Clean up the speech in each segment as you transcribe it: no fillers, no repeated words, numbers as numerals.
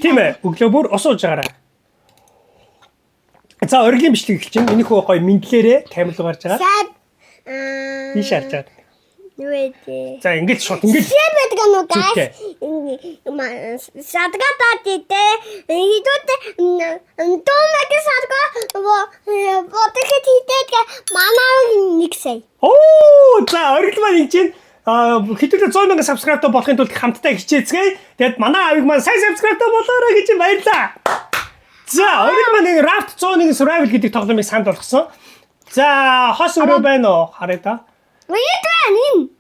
Тийм ээ. Өглөө бүр ус ууж байгаарай. За өргөлийн бичлэг эхэлж байна. Миний хөө гоё мэдлээрээ камер руу гарч байгаа. Ийш харж байгаа. Нүвэ. За ингэж шот ингэж. Сэбэдэг юм уу guys? Садгатаад идэ. Идүүд томагийн садгаа бодоход хийдэг манаа нэг сая. Оо за өргөл маань ингэж байна. Хэдүүлээ 100,000 subscribe-тай болохын тулд хамтдаа хичээцгээе. Тэгэд манай авиг маань сайн subscribe-тай болоорой гэж баярлаа. За өргөл маань нэг Raft 101 survival гэдэг тоглоомыг санд болгосон. За хос өрөө байна уу? Харъя та. Уяд байна энэ.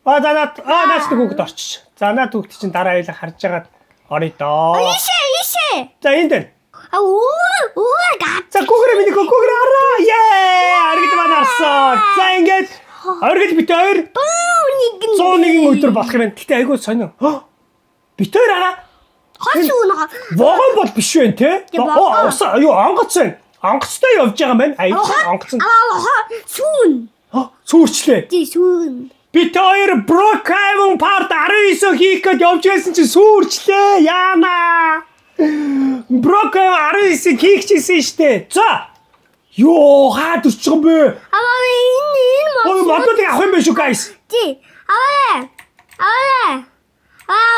Наач хүүхэд орчих. За наад хүүхэд чинь дараа аяла харж агаад орё доо. Ишээ. За энд байна. Гад. За гүгрэ миний гүгрэ араа. Аргид маань арсан. За ингээд оргил бит хоёр 101 өдөр болох юм байна. Гэтэ айгүй сонио. Бит хоёр араа. Хос үнэ. Вогон бол биш вэ те? Онгоц байна. Онгоцтой явж байгаа юм байна. Онгоц. Сүүн. Сүрчлээ. Тий сүүн. Бит хоёр Brookhaven part 19 хийх гээд явж байсан чинь сүрчлээ. Яана. Brookhaven 19 хийх гэсэн штэ. За. Йоо хаад өсч байгаа юм бэ? Энэ Ой модыг авах юм биш үү guys? Тий.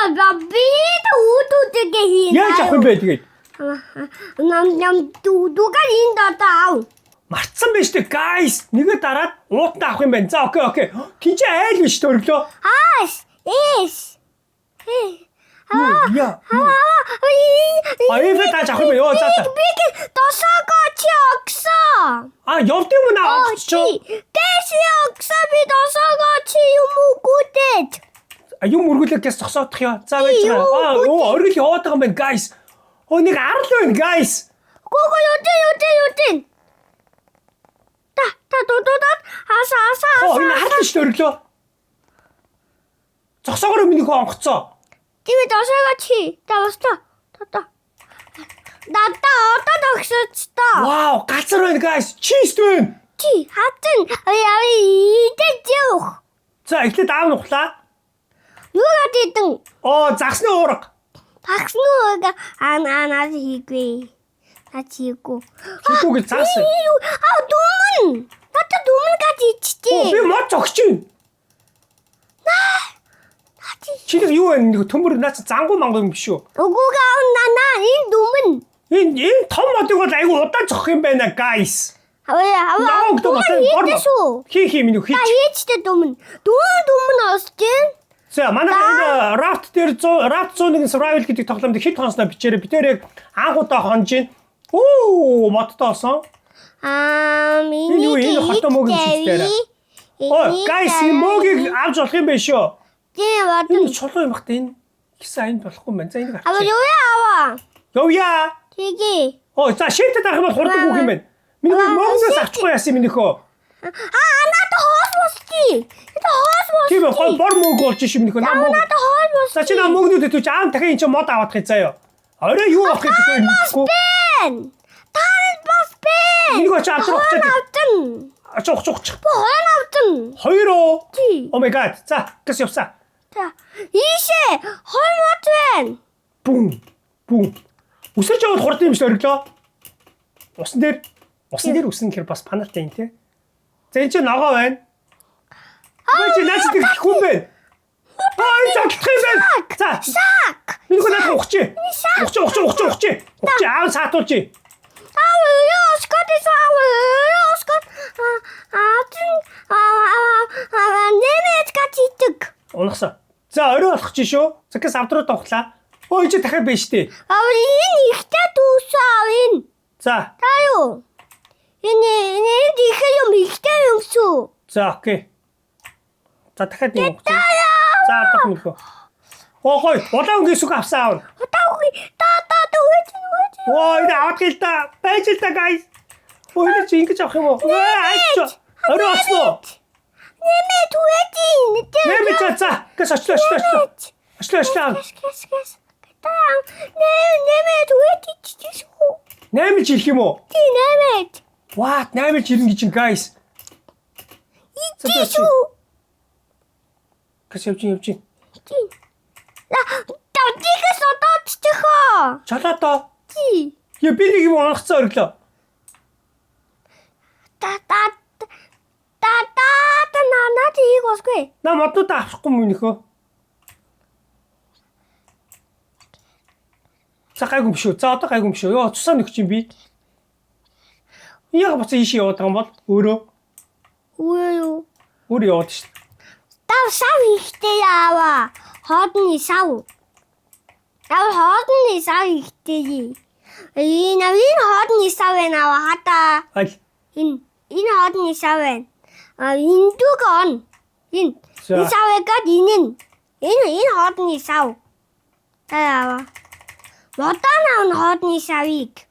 Бабид үүдүүдгээ хийн. Яаж авах юм бэ тэгээд? Нам дугаар энэ датаа. Мартсан байж тээ guys. Нэгэ дараад уутаа авах юм байна. За окей. Тинч айл биш тээ өглөө. Эс. Яа. Эвэ тааж авах юм ёо за та. Би тосоогоо чи огсоо. Явд юм наа огсчоо. Дэши огсоо би тосоогоо чи юм үгүйтэд. Юм өргөлөөс зогсоодох ёо. За байж байгаа. Оргил яваад байгаа юм байна guys. Нэг арал байна guys. Гого юутын. Та хаса. Энэ арал шүү дээ өглөө. Зогсоогоор миний хөө онгоцоо. Тийм тосоогоо чи. Та устаа. Дата огсооч та. Вау, газар байна guys. Чист байна. Чи хатан идэж. За эхлээд аав нь ухлаа. Юу гадидэн? Загсны уурга. Такснууга анаас хийгүй. Ачигүй. Хийгүй гэж заасан. Дүмэн. Надад дүмэн гэж ичтэй. Би мод зогсож байна. Чи юу вэ? Нэг төмөр наац зангуу мангуу юм биш үү? Угууга наа энэ дүмэн. Энэ том модыг бол айгу удаан зогсох юм байна guys. Хий минь хий. Хийчтэй дүмэн. Дүмэн осчин. За манай энэ Raft дээр Raft 101 survival гэдэг тоглоомд хит хонсноо бичээрэй. Би тэр яг анхудаа хонж гин. Модтой олсон. Миний хотоо мөг хийчихлээ. Guys, энэ мөгийг авч болох юм биш үү? Тийм бат. Энэ чулуу юм бахта энэ. Их сайн болохгүй юм байна. За энийг авчих. Яваа. Явъя. Тиги. За шийдэт авах юм бол хурдан гүөх юм байна. Миний мөнгөөс авчихгүй яасан минийхөө. Надад хоос бости. Это хоос бости. Тийм ээ, бор мөнгө болж шим минийхөө. Надад хоос бости. За чи наа мөнгнүүдэд төч дахин энэ ч мод авах гэж заяа. Орой юу авах гэж хэлэхгүй. Танад бас бэ. Энийг очиж авчих. Очих. Хоёр оо. Oh my god. За, гэс явсаа. За. Ийшээ. Хоёр мод байна. Бум. Үсэрч яваад хурдан юм шиг өрлөө. Усан дээр үсэн гэхэр бас панартай юм те. За энэ ч ногоо байна. Чи наач дэх хүн байна. Загтах юм байна. За. Сак. Миний надад ухчих. Ухчих. Аав саатуулчих. Нэмэт гатитэг. Унахсан. За орой болох чи шүү. Закас авдруу тоглаа. Ой чи дахиад байна штэ. Энэ ихтэй дүүсээ энэ. За. Та юу? Энэ ихтэй юм шүү. За окей. За дахиад юм. За дахин мөхөө. Хой, улаан гисүг авсан аав. Утаагүй. Та үеч. Ой, авах гэл та. Байж л та guys. Ой, чи ингэж авах юм уу? Айч. Орой осноо. Нэмэт үеч. Нэмэт за. Гэс очлоо. Ачлаа. Нэмэт үеч шүү. Нэмэж ирэх юм уу? Тий нэмэт. What? Нэмэж ирнэ гэж guys. Ичүү. Гэс явж. Та дигээс одооч чихо. Чолоодоо. Тий. Яа би нэг юм онгоцсон ориглоо. Надад ийг усгүй. На моднуудаа авахгүй юм нөхөө. За гайгүй юм шүү. За одоо гайгүй юм шүү. Йоо цусаа нөхч юм би. Яг бацаа ийш яваад байгаа юм бол өөрөө Үгүй. өөр яваад шүү. Тав сав ихтэй яава. Хоодны сав. Тав хоодны сав ихтэй. Энэ хоодны сав нава хата. Аль. Энэ хоодны сав байна. Индуг он. Энэ савэгэд энэ хоодны сав. Таава. Модон хоодны савыг.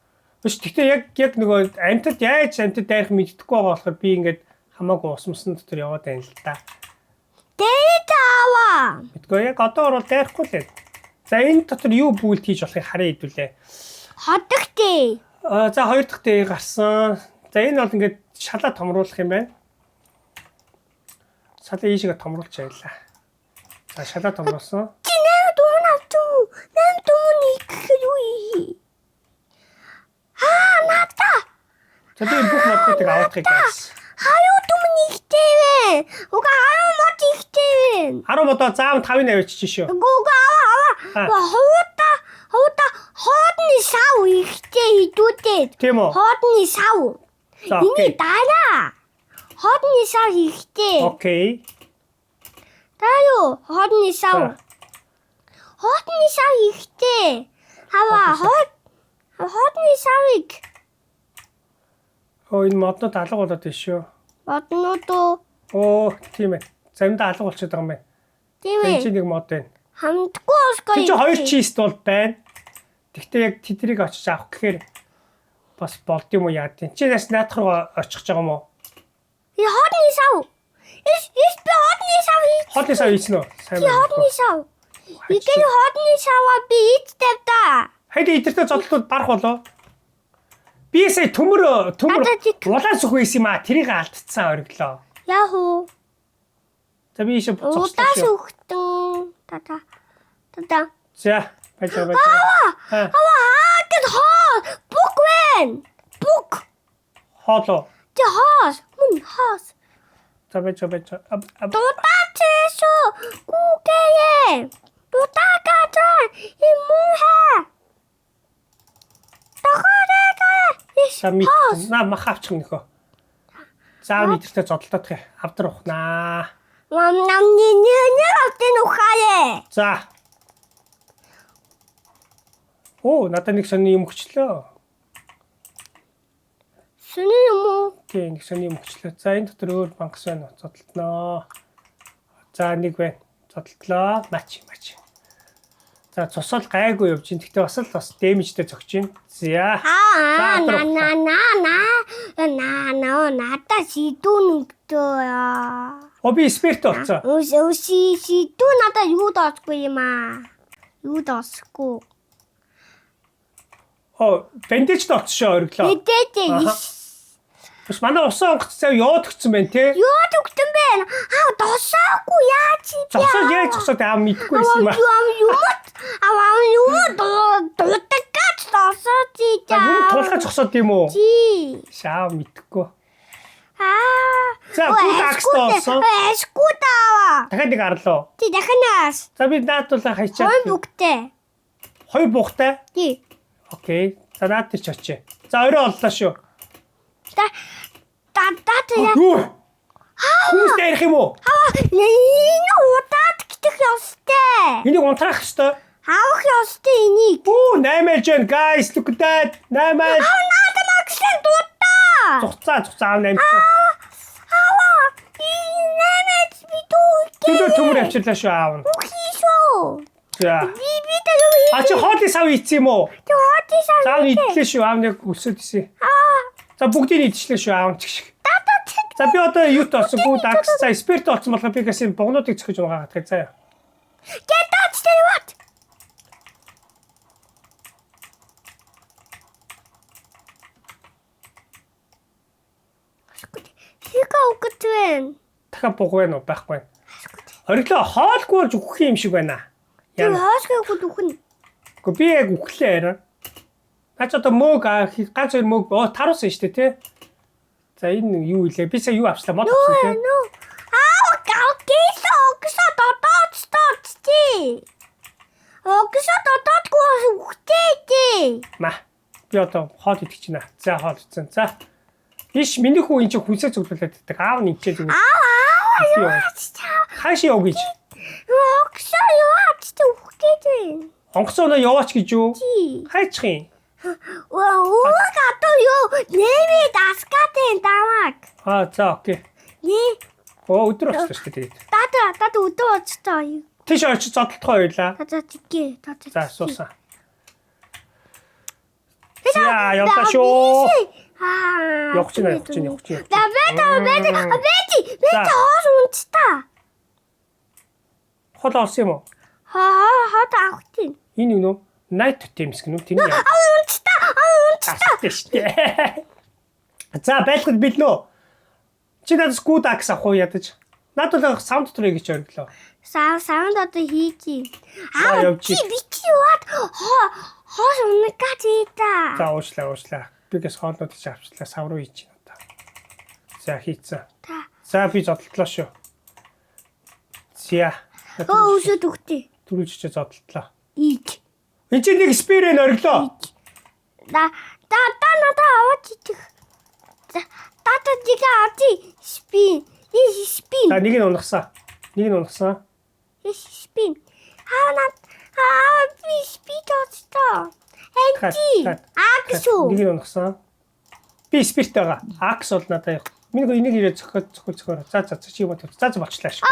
Биш гэхдээ яг нөгөө амтд яаж амтд дайрах мэддэхгүй байгаа болохоор би ингээд хамаагүй усмсан дотор яваад байна л да. Дээтаава. Мэдгүй яг одоо бол дайрахгүй л ээ. За энэ дотор юу бүгэлт хийж болохыг харъя хэдүүлээ. Хотогтэй. За хоёр дахь дэ гарсан. За энэ бол ингээд шалаа томруулах юм байна. Шалаа ийшээ томруулж байлаа. За шалаа томруулсан. Чи нэр дуун авчих. Нэр дуун ихээр үе. Ната. За би бүх модуудыг авахыг гайс. Хаяа дүмэн ихтэй вэ? Уга хаяа мод ихтэй вэ? 10 модоо заам 5-ыг авчиж шүү. Гуга аваа. Ховта хоодны сав ихтэй идүүтэй. Тийм үү? Хоодны сав. За Миний окей. дараа. Хоодны сав ихтэй. Окей. Таяо хоодны сав. Хоодны сав ихтэй. Хава хоодны савыг. Оо энэ моднууд алга болоод байна шүү. Бодноо. Оо тийм ээ. Заримдаа алга болчиход байгаа юм байна. Тийм Энэ ээ. чинь нэг мод байна. Хамтгүй усгүй. Тэг чи хоёр чист бол байна. Гэхдээ яг тэдрийг очиж авах гэхээр бас болд юм уу яа тийм. Чи нас наадах руу очих гэж байгаа юм уу? И хоодны сав. Ис би хоодны сав. Хоодны сав ийсэн үү? Сайн Би хоодны сав. Игээр хоодны саваа би идтэй та. Хайд идэртэй зодлууд барах болоо. Би сая төмөр улаан сүх байсан юм а. Тэрийг алдцсан ориглоо. Яах вэ? За би ийшээ буцах Удаас шүү. өгтөн. Та. За баярлалаа. Гэт хоо. Бук вэ? Бук. Хоолоо. Тэ хоос. Мөн хоос. За баярлалаа. Дутаатэсо. Гүгээ. Дутаагаата. Имуха. Самит на мах авчих нөхөө. Заав идэртэй зодтолдох юм. Авдар ухнаа. Намнээ автын ухаа. За. Оо, надад нэг сони юм өгчлөө. Сони юм уу? Тийм, нэг сони юм өгчлөө. За, энэ дотор өөр бангас байна уу? Зодтолтноо. За, нэг байна. Зодтолтлоо. Мач. За, цусал гайгүй явж чинь. Гэхдээ бас дэмэжтэй зогч чинь. За. Надаа сидүүн өгдөө. Оо, би спирт болцоо. Сидүү надаа юу дооцгүй юм аа. Юу дооцгүй. Оо, бандаж дооцшоо ориглоо. Мэдээтэй. Бас манай усан онгоц цав яваад өгсөн байна те. Юу өгтөн бэ? Досоогүй яаж чи. Зогсоод яаж зогсоод мэдгүй байсан юм аа. Юм дутаггаач досооч За, юм тулгаж зогсоод юм уу? Чи. Шаа мэдгүй. За, гүд акстоосон. Эскутаа. Дахиад нэг арлоо. Ти дахинаас. За би наадуулаа хайчаа. Хой бүгтэй. Хоёр буухтай. Ти. Окей. За наад тэр ч очие. За орой оллоо шүү. Та яа. Юу? Хүмүүс дайрах юм уу? Энэ удаад гитэх ёстой. Энийг унтраах ёстой. Авах ёстой энийг. Оо, 8 жин guys, look at that. 8. Надад магсан дутаа. Цуцаа 8. Нэмэт битүү. Төмөр авчирлаа шүү аав. Хийшөө. За. Би дөрөв. Чи хоолны сав ийцсэн юм уу? Тэ хоолны сав. За идлээ шүү аав нэг өсөд исэн. За бүгдийг идчихлээ шүү аав ч гэх шиг. За би одоо юу тоосон гүд акс за спирт олсон болохоор би гэсэн богнуудыг зөхөж угаагаад гэх заяа. Get that stay what? Хика өгтвэн. Дахиад буг байна уу байхгүй. Ориглоо хоолгүй болж өгөх юм шиг байна. Тэр хаашгүй өгөх нь. Гэхдээ би яг үхлээ арай. Наач одоо мөөг ганц хоёр мөөг таруулсан шүү дээ тий. За энэ юу илээ? Би сая юу авчлаа? Мод авсан тий. Огсоо дотоодчий. Огсоо дотоодгүй үхтэй. Ма. Би одоо хоол идэх чинь аа. За хоол идсэн. За. Биш миний хүү энэ чинь хүнсээ зөвлөлээд байдаг. Аав нь ичээд ингэ. Хааш яв гэж. Огсоо яваач үхтэй. Онгоцоо яваач гэж юу? Хайчих юм. Уугато юу нэмий даскатын дамаг. За окей. Өдөр болчихлоо шүү дээ. Дада өдөр болчихлоо. Тийш очиж зодтолтгоо хоёлаа. За тигээ. За суусан. За яваа шүү. Явах чинь. Бэти хоол унцтай. Хол олсон юм уу? Хот авах тийм. Энэ юу нөө? Night Times гэнэ үү? Тэний яа. Унцтай. Штэ. За байлгад билнэ. Чи надад Скудакс авах уу ядаж? Надад саунд трек гэж орглоо. Саунд одоо хийчих. Явж. Би чи яваад хоол унагаач ийта. За уушлаа. Бигээс хоолнууд чи авчлаа. Сав руу хийж байна одоо. За хийцэн. За би зодтолтлоо шүү. Зя. Өсөд үхтэй. Түрүүлж чи зодтолтлоо. Ийч. Энд чи нэг спирэн орглоо. Надад аваач идэх. Тата дига авчи спин. Спин. За нэг нь унагсан. Спин. Би спин тоцтой. Энти. Аксу. Нэг нь унагсан. Би спирт байгаа. Акс бол надад яг. Миний энийг ирээ зөхөөр. За чи юм бол. За болчлаа шүү.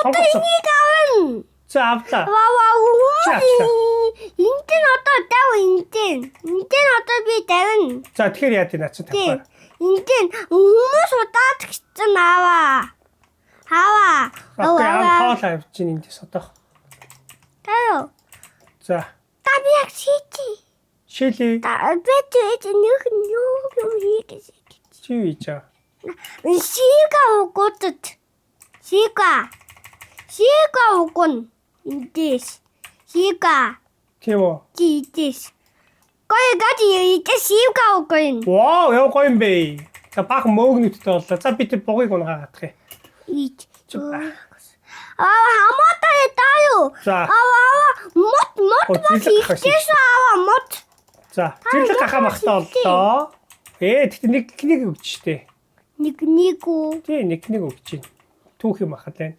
Одоо энийг авна. За авлаа. Интэн одоо дав интэн. Интэн одоо би давна. За тэгэхээр яа тий наач тавьгаа. Интэн хүмүүс удаад гिचсэн аваа. Окей, хоол авч чинь эндээс одоо. Таяа. За. Та би яг Шилээ. Бэт нэг юм хийгээс. Чи юу хийж байгаа? Сига угуудад. Сига угун. Индэс. Сига. Тийм үү? Тийдэс. Гой гади сига угун. Вау, яа гоё юм бэ. За баг мөөгнөттэй боллоо. За би тэр бугыг унгаагаадах юм. Ич. Хамаатай таа. За. Мот ихтэйс мот. За, зэрлэг гахаа махтаа боллоо. Тэгтээ нэг өгч штэ. Нэг үү. Тий, нэг өгч чинь. Түүх юм ахад байна.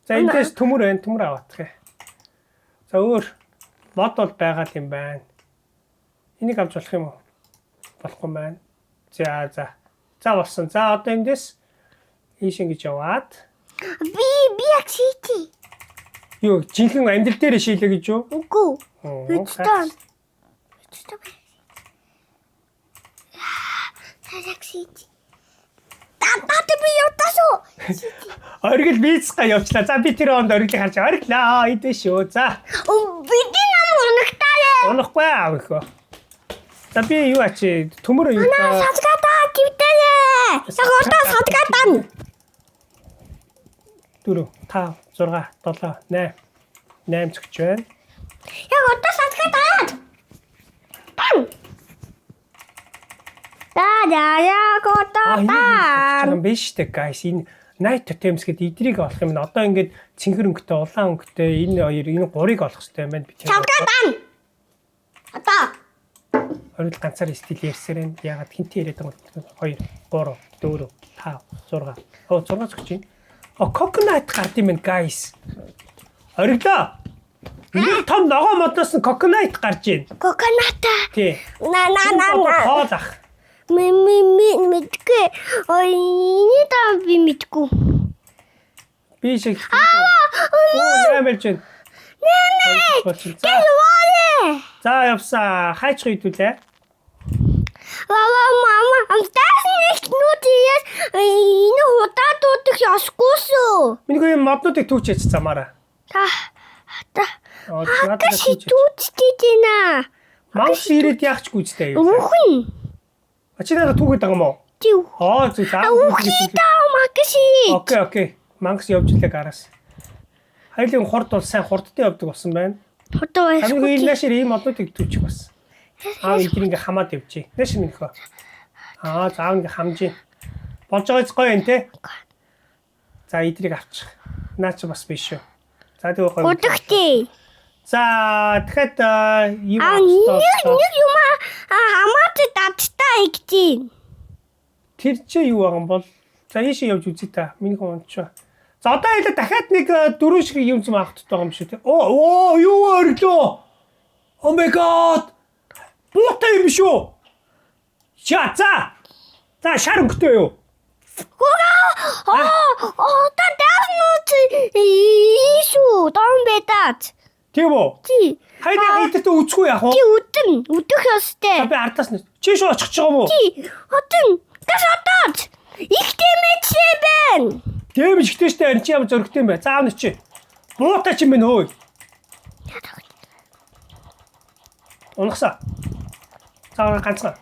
За эндээс төмөр аваадах юм. За өөр мод бол байгаа юм байна. Энийг авч болох юм уу? Болохгүй байна. За болсон. За одоо эндээс ийш ингэж яваад. Би яг шийти. Юу, жинхэнэ амьдрал дээр шийлээ гэж юу? Үгүй. Үчтэн. Яг шийти. Тата би явтаашгүй. Оргил бийцгаа явчлаа. За би тэр онд оргилыг харж орглаа. Идэ шүү. За. Бидний нам унагтаа. Унахгүй аав ихөө. За би юу ачи төмөр юу та. Садгатаа гівтээ. Саготаа садгатаа. 4 5 6 7 8 зөгч байна. Яг одоо садгатаа. Чам биш үү guys. Энэ Night Times гэдэг идрийг олох юм. Одоо ингээд цэнхэр өнгөтэй, улаан өнгөтэй энэ гурыг олох хэрэгтэй юм байна би тийм. Садгатаа. Одоо Орил ганцаар стил ярьсаар энэ ягаад хинтээ яриад байгаа юм 2 3 4 5 6. 6 зөгч юм. Coconut гард юм guys. Ориглоо. Нэг том ногоо модоос нь coconut гарч ийн. Coconut. Тий. Хоол ах. Мэдгүй. Эний даа би мэдгүй. Би шиг. Нэмэрч байна. Нэмэ. За явсаа. Хайч хийдүүлээ. Мама, амтаас нэг нүдээс энэ худаадуудыг яскуусоо. Миний моднуудыг түүчээч замаараа. Надад түүчтэй дийнэ. Манс ирээд яахч гүйцтэй юу? Үхэн. Чи надад түүгээд байгаа юм уу? Тив. За. Окей. Манс явж илээ гараас. Хайлын хурд бол сайн хурдтай явдаг болсон байна. Одоо Хамгийн байхгүй. наашир ийм моднуудыг төвчих бас. Аа эдгээр ингээ хамаад явчих. Наашир минь хөө. Аа заав ингээ хамжийн. Болж байгаач гоё юм те. За эдрийг авчих. Наа чи бас биш шүү. За тэгээ гоё. Удагтэй. За тэгэхэд юу нэг юм хамаад дадтай игдیں۔ Тэр чи юу байгаа юм бол за ийшээ явж үзье та. Миний хүн унчаа. За одоо хэлээ дахиад нэг дөрөв шиг юм зам авах хэрэгтэй юм шүү те. Оо юу өрлөө. Oh my god. Буутай юм шүү. За шар өнгөтэй юу? Одоо даанууд ийшүү дан бедат. Тийм үү? Тий. Хайдаа хийдэртэ үцгүй яах вэ? Тий өдөх ёстой. Би ардаас нь чи шүү очих ч юм уу? Тий. Отон. Гас отод. Их тэмээчээ байна. Тийм ихтэй штэ энэ чи ямар зөрөгтэй юм бэ? Заав нь чи. Буутай ч юм бэ нөө. Унахсаа. Заавал ганцхан.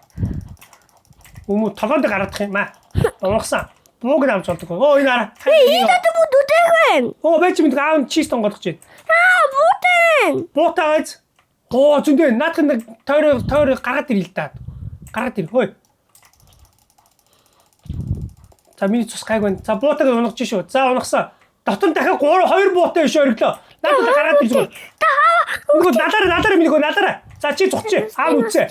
Өмнө толгоонд гаргадах юм аа. Унахсаа. Бууг нь авч болдог. Оо энэ араа. Ийдэ бүдүүтэй байна. Оо байж мэд аав нь чист тонгодох чинь. Буутай. Буутайгааз. Оо зөндөө наадах тойр гаргаад ирэл та. Гаргаад ир. Хөөе. За миний цус гайг байна. За буутайг унагч шүү. За унагсаа. Дотор нь дахиад 2 буутай биш өрлөө. Надад гаргаад ир зүгээр. Нөгөө надаараа миний хөө надаараа. За чи цугч. Аав үцээ.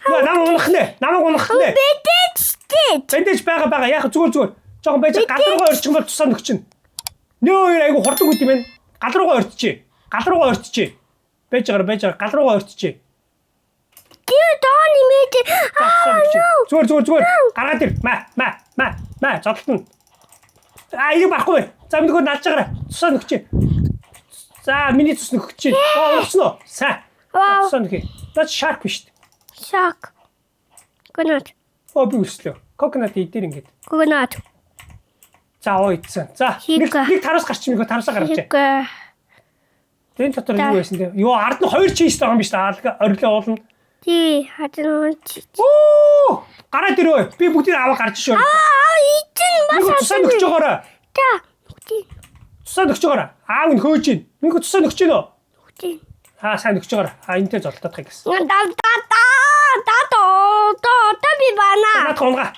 Яа намайг унах нэ. Бэндэж байгаа. Яах зүгээр. Жохон байж гал руугаа орчих бол тусаа нөхчин. Нөө айгу хурдан үт юм байна. Гал руугаа орчих. Байж байгаа гал руугаа орчих. Тэр дааны мэд. Зүгээр. Гаргаад ир. Маа. Зодтолно. Энийг барахгүй. За минийгөө налж байгаарай. Тусаа нөхч. За миний тус нөхч. Унахсноо. Сайн. Тусаа нөхий. Наач шарк биш. Шак. Гонот. Би үлслээ. Коконат идээр ингээд. Гонот. За идсэн. За нэг тараас гарч минийгөө тараасаа гаргаж. Тэн дотор юу байсан те? Йоо ард нь 2 чийс байгаа юм биш та. Орилоо уулна. Тий, хатан чи. Оо! Гараад ирөө. Би бүгдийг аваа гарч шүү. Идэн бас тусаа нөхч байгаарай. Та. Тусаа нөхч байгаарай. Аав нь хөөж ийн. Минийгөө тусаа нөхч гинөө. Сайн нөхч байгаарай. Энтэй золтоодох гэсэн. Одоо би бана. Наад хонгаа.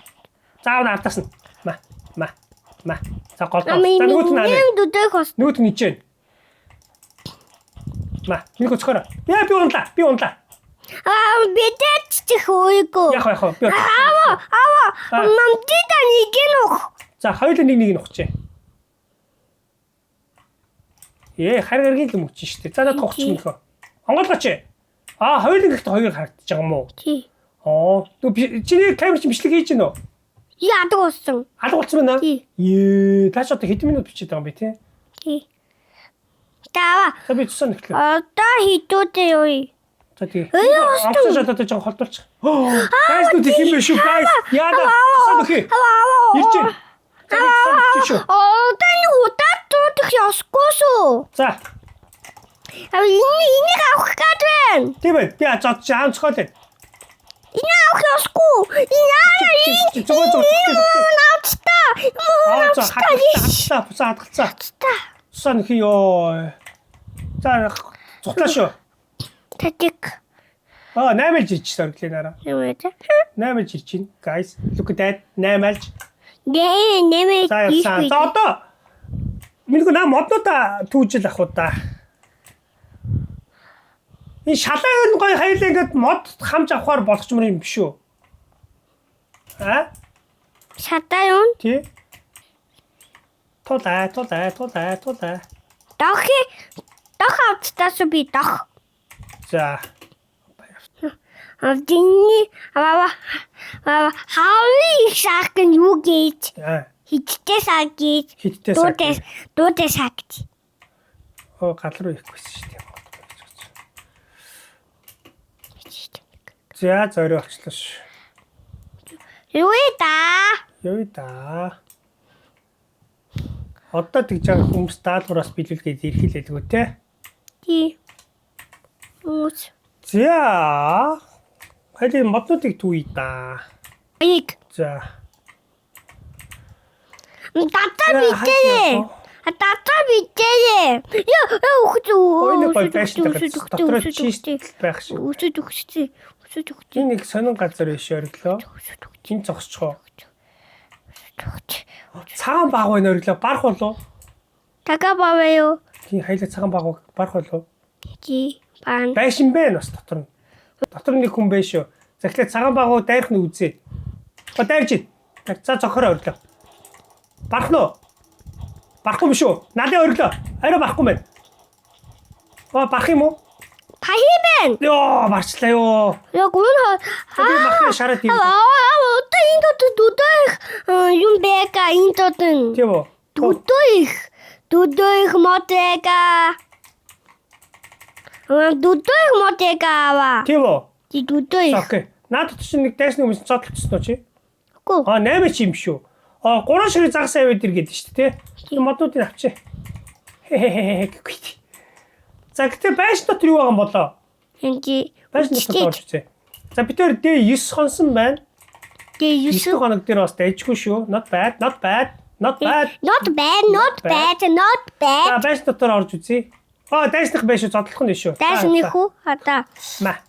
Заав наартаас нь. Ма. За гол. За нөгөөт нь аа. Нөгөөт нь ичээн. Ма, минийгөө цохороо. Яа би унлаа. Бидэт чих ууйгоо. Яах вэ? Аваа. Мамдида нэг нөх. За хоёул нэг нухчээ. Харгаргийн л мөч штэ. За над хогч минийхөө. Онголгооч. Хоёул нэгт хоёр харагдаж байгаа юм уу? Тий. Чиний камер чи бичлэг хийж гинөө? Яадаг болсон. Алга болсон байна. Таач одоо хэдэн минут бичиж байгаа юм бэ те? Тий. Тава. За би тусаа нэгтлээ. Одоо хитүүтэй юу? За тий. Амцж одоо жоо холдуулчих. Гайс нүд их юм биш шүү гайс. Яада. Тусаа нөхий. Ирж. За би тусаа нөхчих шүү. Одоо нэг удаа дуудах ёсгүй шүү. За. Энийг авах гээд байна. Тийм ээ. Би зодч аамцгоол. Энэ авах ёсгүй. Энэ Хатцаа. Тусаа нөхий ёо. За цуглаа шүү. Татик. 8 жирч сорглээ нараа. Юу вэ? 8 жирч чинь. Guys, look at that. 8 алж. Нэмээ. За одоо минийгөө моднуудаа түүжил ах удаа. Энэ шалаа гоё хайлаа ингээд мод хамж авахаар болгочмор юм биш үү? Шатаа юу? Тий. Тулаа. Дох авцтаас би дох. За. Динни хавли шахын юу гэж хиттэй сагж дуутай сагж гал руу ирэхгүйсэн шүү дээ. За зорио очлоо ш. Юу да. Одоо тэгж байгаа хүмүүс даалгавраас биелүүлгээд ирэх хэлэлгүй те. Тий. Үуч. За. Хайлын моднуудыг түүе да. Ийг. За. Дата битээ. Татаа битээ. Яа Ойны гой байшин дотор чист байх шиг. Үсэд өгчтэй. Энэ нэг сонин газар биш ориглоо. Хин зогсчихоо. Цагаан баг байна ориглоо. Барах болов? Така бавэё. Хин хайлаа цагаан баг барах болов? Чи бан. Байшин байна бас дотор нь. Дотор нэг хүн байж шүү. Захлаа цагаан багуу дайрах нь үзээ. Дайрж ийн. За зохороо ориглоо. Барах нь уу? Барахгүй биш үү? Надад ориглоо. Арай барахгүй байна. Барах юм уу? Пахибэн. Йоо, барчлаа юу. Яг үнэ. Би махны шараад юм. Одоо энэ дотор дудоих юм бэка энэ дотор. Тийм үү? Дудоих мотека. Дудоих мотека ава. Тийм үү? Ти дудоих. Окей. Надад чинь нэг дайсны хүмүүс цодлогдсон уу чи? Үгүй. 8 чи юм шүү. 3 ширээ загсаа яваад иргээд шүү дээ, тий. Модуудыг авчи. За гэтээ байш дотор юу байгаа юм болоо? Энди. Байш дотор орж үзье. За бид тэр D9 хонсон байна. D9 хоног дээр бас дэжгүй шүү. Not bad. Not bad. За байш дотор орж үзье. Дайсных байш зодлох нь шүү. Дайсных уу? Хата. Ма.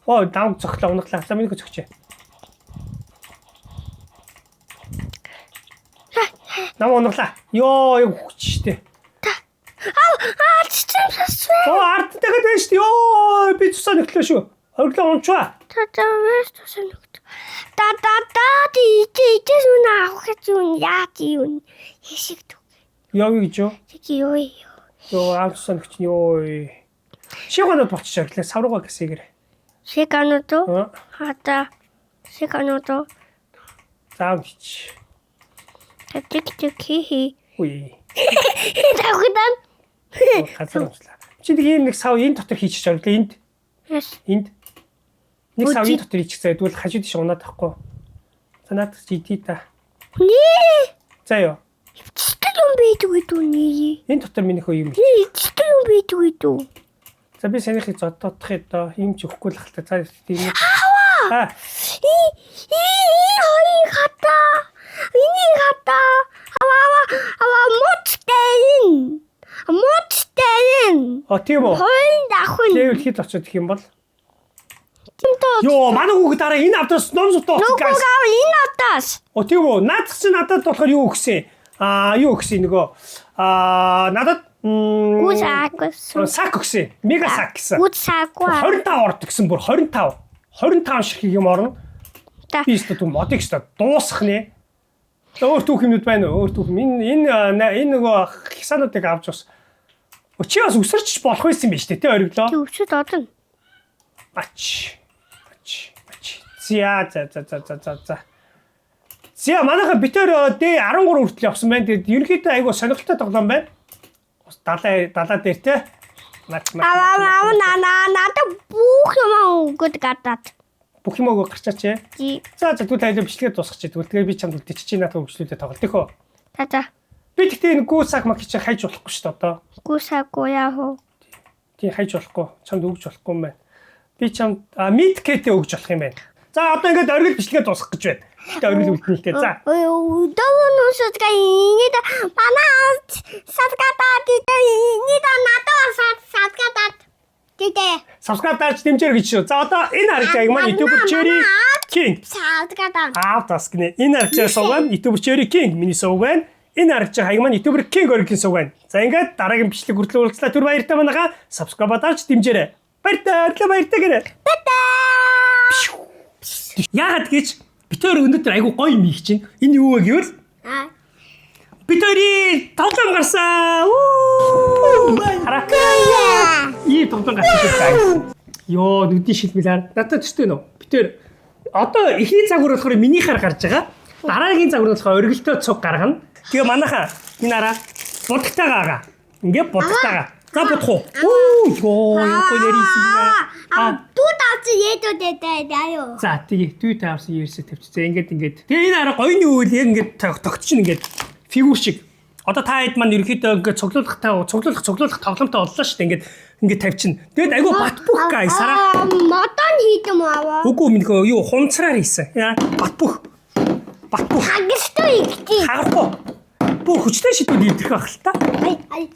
Даун цохлоо унаглаа. За миний цогч. Нам унаглаа. Ёо, хүчтэй. Ард дахиад байна шүү. Ёо, би цусаа нөхлөө шүү. Ориглоо унчваа. Вэс цусаа нөхт. Тийчээс үнэ авах гэж юм яа тийм хэшигт. Яв гэж юу? Юу. Ёо, цусаа нөхч ёо. Шигонод болчих ориглоо. Саврууга гэсээгэр. Шиканод. Хата. Шиканод. Заав гэж. Тэг хи. Үе. Тавхадан. Газар уншлаа. Чи нэг ийм нэг сав энэ дотор хийчих ориглоо энд. Энд. Нэг сав энэ дотор хийчихсэй. Тэгвэл хажууд тийш унаад тахгүй. За надад GT та. Нээ. За ёо. Читэл юм бийдгүй дүү нээ. Энэ дотор минийхөө юм. Читэл юм бийдгүй дүү. За би санийхыг зоддох ёдоо. Ийм ч өгөхгүй л хальтаа. За тийм. Ий хата. Миний хата. Моцтэн. Тийм үү? Хойн дахын. Левел хэд очоод их юм бол? Тимтоо. Ёо, манай хүүг дараа энэ авдаас ном зутаа Нүгөө энэ авдаас. Тийм үү? Наадах чи надад болохоор юу өгсөн? Юу өгсөн нөгөө? Надад сак өгсөн. Мега сак гэсэн. Сак. 25 орд гэсэн бүр 25. 25 шиг юм орно. Би өөртөө түн модыг өстө дуусах нэ. Өөр түүх юмуд байна уу? Өөр түүх. Энэ нөгөө хисаануудыг авч бас. Чи бас өсөрч болох байсан юм биш үү? Тэ ориглоо. Чи өсөд одно. Ач. За. За манайха битээр D13 хүртэл явсан байна. Тэгээд ерөнхийдөө айгуу сонирхолтой тоглоом байна. Бас далаа дээр те. Надад бүх юм өгöd гадаад. Бүх юм өгөө гарчаач яа. За тэгвэл айлаа бичлэгээ дуусгачих. Тэгээд би чамд үлдээчих чи надад хөвчлүүдээ тоглолт ихөө. За. Би тэгтээ энэ гүүсак мак чи хайж болохгүй шүү дээ одоо. Гүүсак яа хөө. Тий хайж болохгүй. Чамд өгж болохгүй юм байна. Би чамд мидкетээ өгж болох юм байна. За одоо ингээд оргил бичлэгээ дуусгах гэж байна. Тэ оргил үлдэнэ л дээ. За. Догносодга инээд манай садгатаа дитэ инээд надад садгатаа дитэ. Subscribe дарж дэмжээр гэж шүү. За одоо энэ харагдаж байгаа маань YouTube Cherry King. Садгатаа. Тас гинэ. Энэ харагдаж байгаа YouTube Cherry King миний сувг байна. Энэ харагдаж байгаа маань YouTube King оргилын сувг байна. За ингээд дараагийн бичлэг хүртэл уулзлаа. Түр баяртай манайха subscribe дарж дэмжээрэй. Баяртай гэрээ. Яагаад гэж бид хоёр өнөөдөр айгу гоё юм их чинь. Энэ юу вэ гэвэл? Бид хоёрын тоглоом гарсан. Хараа. Ий тоглоом гарсан. Йоо, нүдний шилмэлээр надад төстэй нөө. Бид хоёр одоо эхний цагур болохоор минийхаар гарч байгаа. Дараагийн цагур болохоор оргилтой цуг гаргана. Тэгээ манайхаа энэ араа будагтайгаа. Ингээ будагтайгаа. За бодох уу? Йоо, нэрийсэн. Дүүд авч ээдүүдээ даяа. За тэгээ дүүд авсан ерөөсөө тавьчихсан. Ингээд. Тэгээ энэ араа гоёны үйл яг ингээд тогтчихно ингээд фигүр шиг. Одоо та хэд маань ерөөхдөө ингээд цуглуулах тоглоомтой боллоо шүү дээ. Ингээд тавьчихна. Тэгээд айгүй бат бүх гай сараа. Модон хийдэм аваа. Үгүй минийхөө юу хумцраар хийсэн. Яа бат бүх. Багтгүй. Хагалтай ихтэй. Хагахгүй. Бүх хүчтэй шийдвэр идэх байх л та. Ай.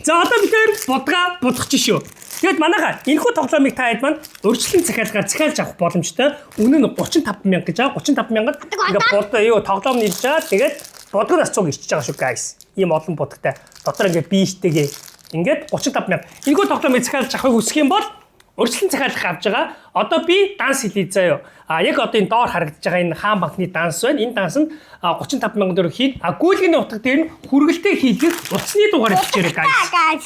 За одоо бид хоёр будгаа будах чинь шүү. Тэгэд манайхаа энэхүү тоглоомыг та хэд маань өөрчлөлт захиалгаар захиалж авах боломжтой. Үнэ нь 35,000 гэж байгаа. 35,000-д ингээ бод юу тоглоом нэрж байгаа. Тэгээд будгаас цуг ирчихэж байгаа шүү guys. Ийм олон будагтай. Дотор ингээ биетэйгээ ингээд 35,000. Энэхүү тоглоомыг захиалж авахыг хүсэх юм бол өөрчлөлт захиалах авж байгаа. Одоо би данс хэлье заяа. Яг одоо энэ доор харагдаж байгаа энэ хаан банкны данс байна. Энэ данс нь 35,000 төгрөг хийн. Гүйлгийн утга дээр нь хүргэлтээ хийлгэх утасны дугаарыг бичээрэй guys.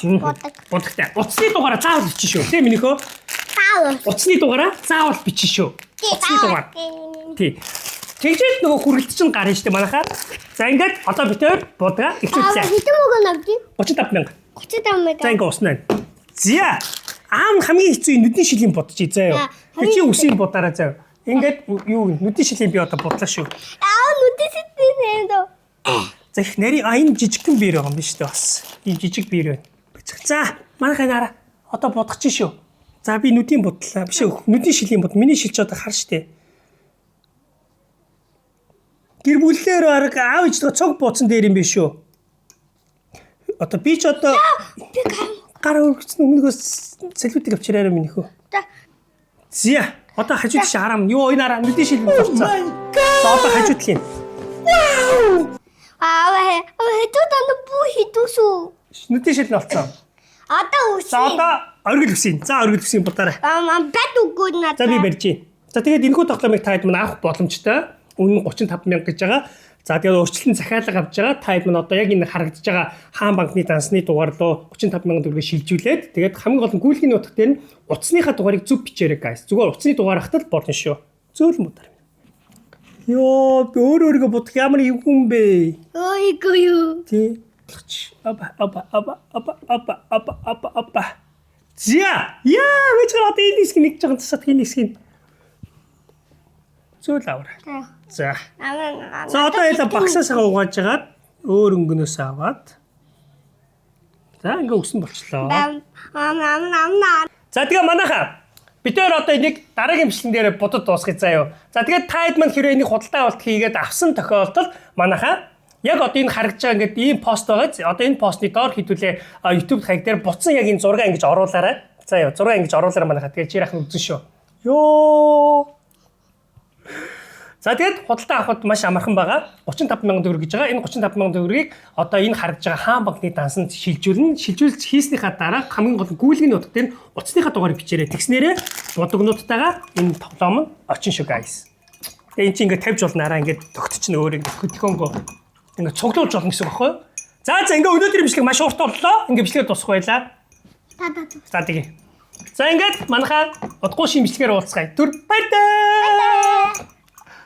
Будагтай. Утасны дугаараа заавал бичих шүү. Тэ минийхөө? Заавал. Утасны дугаараа заавал бичих шүү. Утасны дугаар. Тий. Тэгжээд нөгөө хүргэлт чинь гарна штэ манайхаа. За ингээд одоо бид хоёр будгаа эхлүүлцээ. Хэдэн мөгөө навдیں۔ 35,000. 35,000. За ингээд уснаа. За. Аав хамгийн хэцүү нүдний шилийн бодож заяа. Чи үсийн будаараа заяа. Ингээд юу нүдний шилийн би одоо бодлоо шүү. Нүдээс идэв дөө. За их нарийн энэ жижигхэн биер байгаа юм биш үү бас. Энэ жижиг биер байна. За манайхаа нараа одоо бодох чинь шүү. За би нүдийн бодлоо биш үү. Нүдний шилийн бод. Миний шил ч одоо хар штэ. Гэр бүлээр арга аав ээжтэй цог бууцсан дээр юм биш үү. Одоо би ч одоо Би гар өргөцсөн өмнөгөөс салютыг авчираарай минийхөө. Зя одоо хажууд чи харам. Юу энэ араа нүдний шил болцсон. За одоо хажууд хийн. Хэдүүд бүү хідүүсүү. Нүдний шил нь болцсон. Одоо үсэ. За одоо оргил өсөйн. За оргил өсөйн будаарай. Бат үгүй надад. За би барьж гин. За тэгээд энэхүү тоглоомыг та хэд мань авах боломжтой. Үнэн 35,000 гэж байгаа. За тэгээд өөрчлөлт захиалга авч байгаа. Та хэд мань одоо яг энэ харагдаж байгаа хаан банкны дансны дугаар руу 35,000 төгрөг шилжүүлээд тэгээд хамгийн гол нь гүйлгийн утга дээр нь утасныхаа дугаарыг зөв бичээрэй guys. Зүгээр утасны дугаар хатал болно шүү. Зөөлөн будаар. Йоо би өөрөөргөө бодох ямар юм бэ? Ойгоо юу. Тий. Апа. За яа гэж одоо энэ хэсэг нэг жоохон засаад хин хэсгийг зөөл аваа. За. За одоо яла багсаасаа угааж агаад өөр өнгөнөөс аваад. За ингээ өсөн болчлоо. За тэгээ манайхаа бид өөр одоо энийг дараагийн бичлэгэн дээр будад дуусгая заяа. За тэгээд та хэд мань хэрэг энийг худалдаа авалт хийгээд авсан тохиолдолд манайхаа яг одоо энэ харагдаж байгаа ингээд ийм пост байгаа. Одоо энэ постны доор хэдүүлээ YouTube хаяг дээр буцсан яг энэ зураг ингэж оруулаарай. Заяа зураг ингэж оруулаарай манайхаа. Тэгээд чи яхаа үзэн шүү. Йоо. За тэгээд худалдаа авахд маш амархан байгаа. 35,000 төгрөг гэж байгаа. Энэ 35,000 төгрөгийг одоо энэ харагдаж байгаа хаан банкны дансанд шилжүүлнэ. Шилжүүлж хийснийхаа дараа хамгийн гол нь гүйлгийн утга дээр утасныхаа дугаарыг бичээрэй. Тэгснээрээ бодогнуудтайгаа энэ тоглоом нь очин шүү guys. Тэгээ эн чинь ингээд тавьж болно араа ингээд тогтчихно өөр ингээд хөдөлгөөнгөө ингээд цуглуулж болно гэсэн үг байхгүй юу? За ингээд өнөөдрийн бичлэг маш урт боллоо. Ингээд бичлэгээ дуусгах байлаа. За тэгээ. За ингээд манайхаа удахгүй шин бичлэгээр уулзцгаая. Түр баяртай.